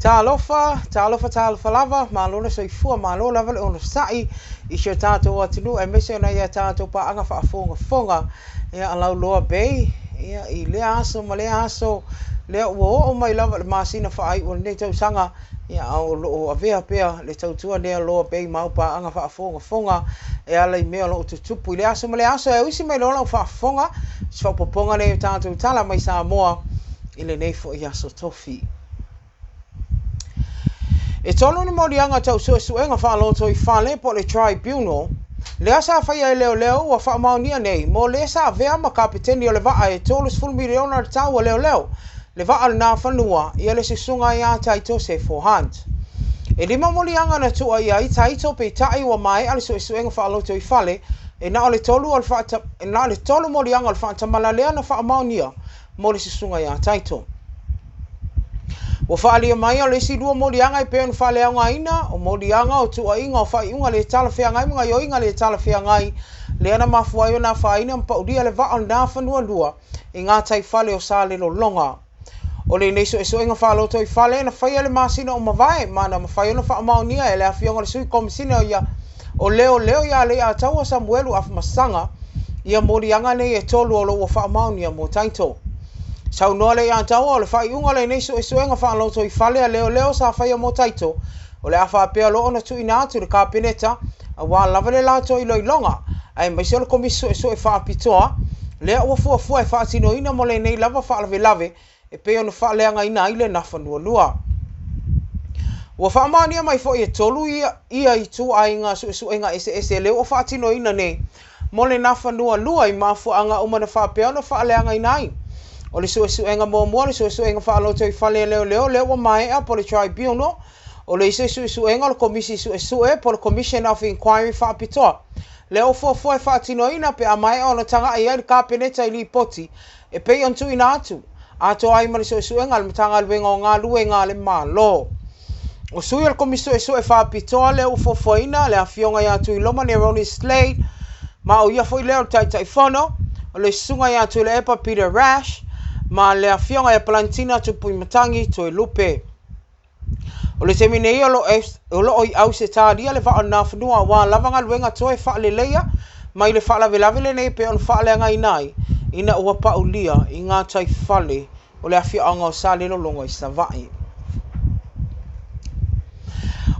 Talofa lava, malona soifua, malo lava le ono sai, I se tātou atinu, e mese ona ia tātou pa anga whaafonga, ia alau loa bei, ia I lea aso, ma lea aso, lea ua o mai lava le masina whaai, o nei tau sanga, ia au loo avea pea, le tautua lea loa bei, mau pa anga whaafonga, e ala I mea loo tutupu, lea aso, ma lea aso, e uisi mai lola whaafonga, si whapoponga nei tātou tala mai Samoa, I le nei fo I aso tofi. E tolo ni morianga tau suenga whaaloto I whale po le tribunal, lea sa whaia leo wa whaamaunia nei, mo lea sa vea ma kapiteni o le vaa e tolus full miliona tau o leo, le vaa le nā whanua, ia le sisunga ia taito se forehand. E lima morianga na tua ia I taito pe tai wa mai ale suenga whaaloto I whale, e na le tolu morianga le whaatamala lea na whaamaunia, mo le sisunga ia taito. Wa whaalia mai o le si lua morianga I pēn whalea ngaina, o morianga o tua inga o whaiunga le tala whea ngai, mga yoinga le tala whea ngai, le ana mafuai o nā whaina mpaudia le vaa o nā whanua lua, I ngā tai whale o sā lelo longa. O le neiso e soenga whaaloto I whale, na whaia le masina o mawai, mana mawhai o na whaamaunia, e le awhionga le sui komisina o ia, o leo ia le a taua Samuelu af masanga, ia morianga nei e tolu o lo o whaamaunia mo taito. Sau noa le ia taua o le whaiunga le neiso e soenga whaaloto I whale a leo sa whaia mo taito, o le awha pea loo na tui nātu le kāpeneta, a wā lava le lāto I loilonga, ai mai se o le komiso e so e whaapitoa, lea ua fuafua e whaatino ina mo le nei lava whaalave, e peo na whaaleanga ina I le na whanua lua. Ua whaamania mai fo I e tolu ia I tu a inga suenga ese leo o whaatino ina nei, mo le na whanua lua I mafuanga umana whaapea na whaaleanga ina ai. O le suenga mua le suenga whaaloto I whale leo wa mai a po le tribunal, o le suenga le komisi po le Commission of Inquiry whaapitoa. Leo fuafua e whaatino ina pe a mai o na tanga ai le kāpeneta I li poti, e pei on tu ina atu. Ato ai ma le suenga le matanga luenga o ngā luenga le malo. O sui al komiso e whaapitoa leo Fofogaina le awhionga ia tu I loma ne Ronnie Slade, ma o ia foi leo tai whono, o le sunga ia tu le epa Peter Rash, ma le awhionga ia Palantina tu pui matangi tu I lupe. O le temine ia lo I au se tāria le wha na whanua wā lavanga luenga toi wha le leia, mai le wha lawe le nei pe on wha le ngai nai, ina ua paulia I ngā tai whale o le awhionga o sa lelo longa I savai.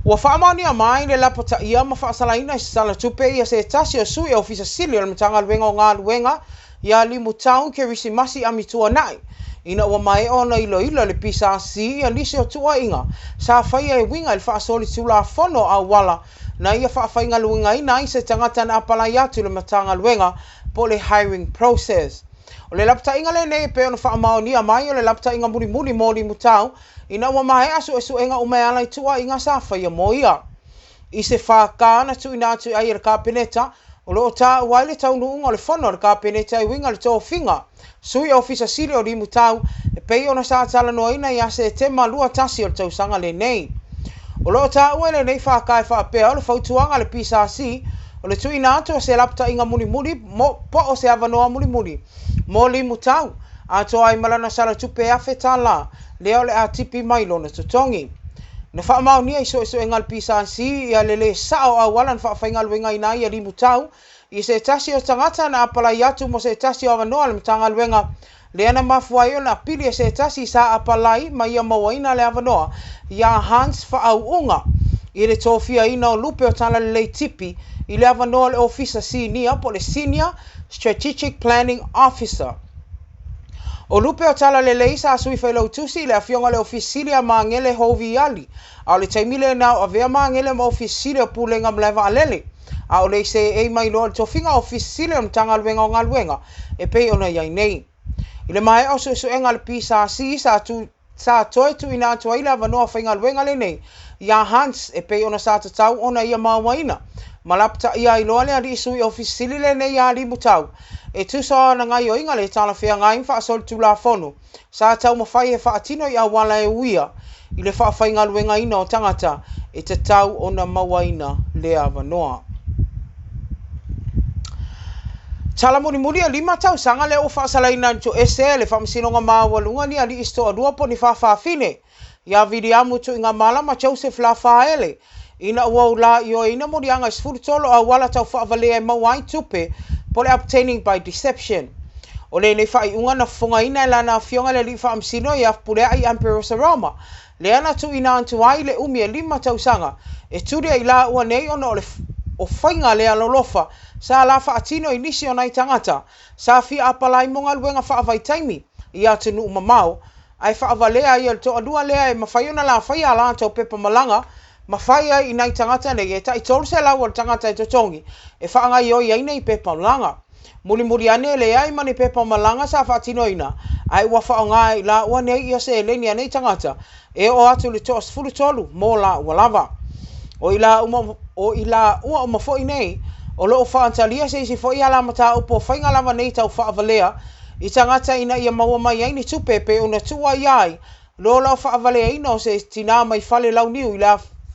Ua whaamaunia mai le lapota ia ma whaasalaina I sala tupe ia se tasi o sui o fisa sili o le matanga luenga o ngā luenga, ia limu tau ke risi masi amitua nai. Ina ua mai ona ilo le pisa si ia nisi o tua inga. Sa whaia e winga il whaasoli tula fono a wala na ia whaafainga luenga ina I se tangata na apalai atu le matanga luenga po le hiring process. O le lapta inga le nei pe ona whaamaunia mai o le lapta inga muri mo limu tau, ina ua mai asu e suenga umeala I tua inga sa whaia mo ia. I se whaakana tu ina atu ai le kāpeneta, o loo tā uai le tau nuunga le whono le kāpeneta I winga le tō whinga. Sui ofisa siri o rimu tau, e pei ona sa tala noa ina ia se tema lua tasi o le tau sanga le nei. O loo tā uai le nei whaakai whaapea o le whautuanga le pisa si, o le tui nātu o se lapta inga muri, po o se avanoa muri. Mo limu tau, a toa ai malana sala tupe afe Tala, leo le a tipi mailo na tutongi. Na whaamaunia I so e ngal pisa si, ia le sao a walan whaafainga luenga ina ia limu tau, I se tasi o tangata na apalai atu mo se tasi o avanoa le matanga luenga, le ana mafuai o na pili e se tasi sa apalai ma ia mawaina le avanoa, ia Hans whaauunga, I le tōwhia ina o lupe o tala le tipi, I le avanoa le ofisa si nia po le Senior Strategic Planning Officer. O lupe o tala le leisa sui whailau tusi le awhionga le ofisilia maangele hovi ali, a o le taimile na o avea maangele ma ofisilia pulenga mlewa alele, a o le se e mai loa le tofinga ofisilia mtanga luenga o ngā luenga, e pei ona iai nei. I le mai o suenga le pisa si sa toe tu ina atua ila vanoa whainga luenga le nei, ia Hans e pei ona sa tatau ona ia mawaina, malapta ia I loa le ali sui ofisili le nei a limu tau, e tusa na ngai o inga le tala whea ngai wha asol tula whonu, sa tau mawhai e whaatino I awala e uia, I le whaawhainga luenga ina o tangata, e te tau o na mawaina le avanoa. Tala muri a lima tau sanga le o whaasalaina to ese le whaamasinonga mawalunga ni ali isto a duapo ni whaafine, ia vidiamu tu inga mala ma Joseph la faele ina ua la io ina morianga sfurtolo a wala tau whaavale e mawai tupe pole obtaining by deception. O le nei whai unga na Fofogaina la na fionga le li whaamsino ia pule ai Emperor's Aroma. Le ana tu ina antu ai le umi e 5 tausanga. E turi ai la ua nei ona o whainga le alolofa. Sa la whaatino inisi o nai tangata. Sa fia apalai monga luenga whaavai taimi. Ia tunu umamau. Ai whaavalea ia to adua lea e mawhaiona la whaia la tau pepa malanga. Mawhaia i nai tangata nei e tai tolu se lau o tangata e totongi. E whaanga i oi aina i pepa malanga. Muri ane le ai mani pepa malanga sa whaatino ina. Ai ua whaonga i la ua nei ia se leni anei tangata. E o atu le toas fulu tolu mo la ua lava. O ila ua umafoi nei. O loo whaantalia se isi foi ala mata upo whainga lava nei tau whaavalea. I tangata ina ia maua mai aini tupepe una tua iai. Lo lau whaavalea ina o se tina mai fale lau niu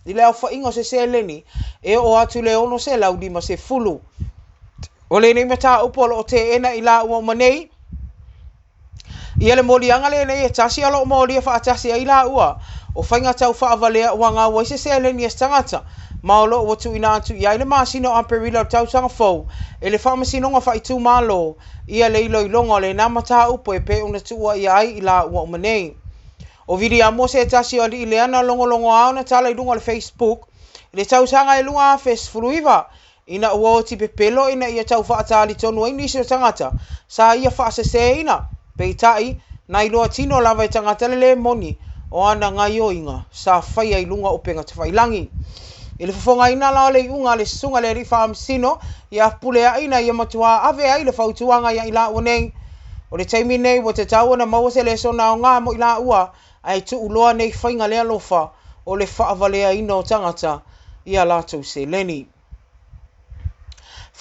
i leo whaingo se leni. E o atu le ono se lau lima se fulu. O le nei mata upo lo te ena ila ua manei. Ia le morianga le nei e tasi alo moria whaatasi a ila ua. O whainga tau whaavalea ua ngā waise se leni e tangata. Maolo o tu ina atu ia ile masino amperila o tau sanga fau. E le whaamasino ngā whaitu malo. Ia le ilo ilonga le nā mata upo e pe una tua ia ai ila ua umanei. O vidi a mose e tasi o li ile ana longo au na tala i lunga le Facebook. Le tau sanga e lunga a fes furuiva. Ina ua o ti pepelo ina ia tau whaatali tonu ai nisi o tangata. Sa ia whaasese ina. Peitai, na iloa tino lava i tangata le moni. O ana ngai o inga. Sa whaia i lunga o penga te whailangi. I le Fofogaina la le unga le sunga le rifa amsino. Ia pulea ina ia matua ave ai le fautuanga ia ila ua nei. O le taimi nei wa te tau na maua se le sona o ngā mo ila ua. Ai tu uloa nei whainga lea lofa. O le whaavalea ina o tangata. Ia lātou se leni.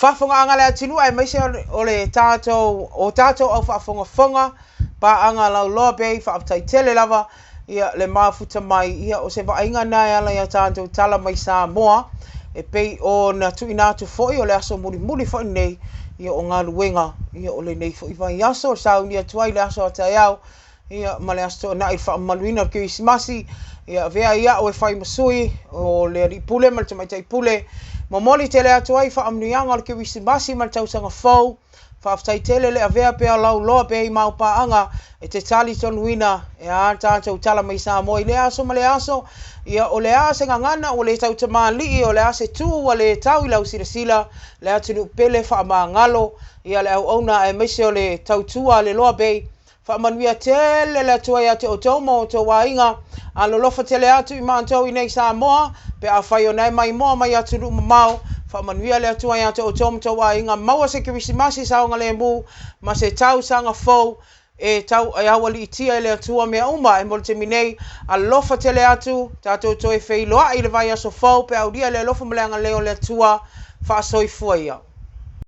Whafonga anga le atinu ai maise o le tātou au whafonga pa anga lau loa bei whaaptai tele lava ia le mafuta mai ia o se vainga nai ala ia tātou Tala mai Samoa e pei o na tuinatu foi o le aso muri foi nei ia o ngā luenga ia o le nei foi vai aso saunia tuai le aso atai au ia ma le aso na i whaamaluina o Kirismasi ia vea ia o e whai masui o le ripule ma le tamaitai pule Momoli tele atu ai whaamnuianga o le Kirismasi ma le tausanga fau. Whaaftai tele le avea pea lau loa pea i maupaanga e te tali tonuina e a tātou Tala mai Samoa i le aso ma le aso. Ia o le ase ngangana o le tau tamālii o le ase tū o le tau i lau sila le atunu pele whaamangalo. Ia le au auna e meise o le tau tua le loa bei. Whaamanuia tele le atua ia te otomo o tō wainga. A lolofa tele atu i mātou i nei Samoa. Pe a whai o nei mai moa mai atu ru mamau. Whaamanuia le atua ia te otomo tō wainga. Maua se Kirismasi saonga le mu. Ma se tau sanga fau. E tau ai awali itia le atua mea uma. E mole te minei. A lofa tele atu. Tātou tō e wheiloa i le vai aso fau. Pe au ria le lofa mleanga leo le atua. Whaasoi fuai au.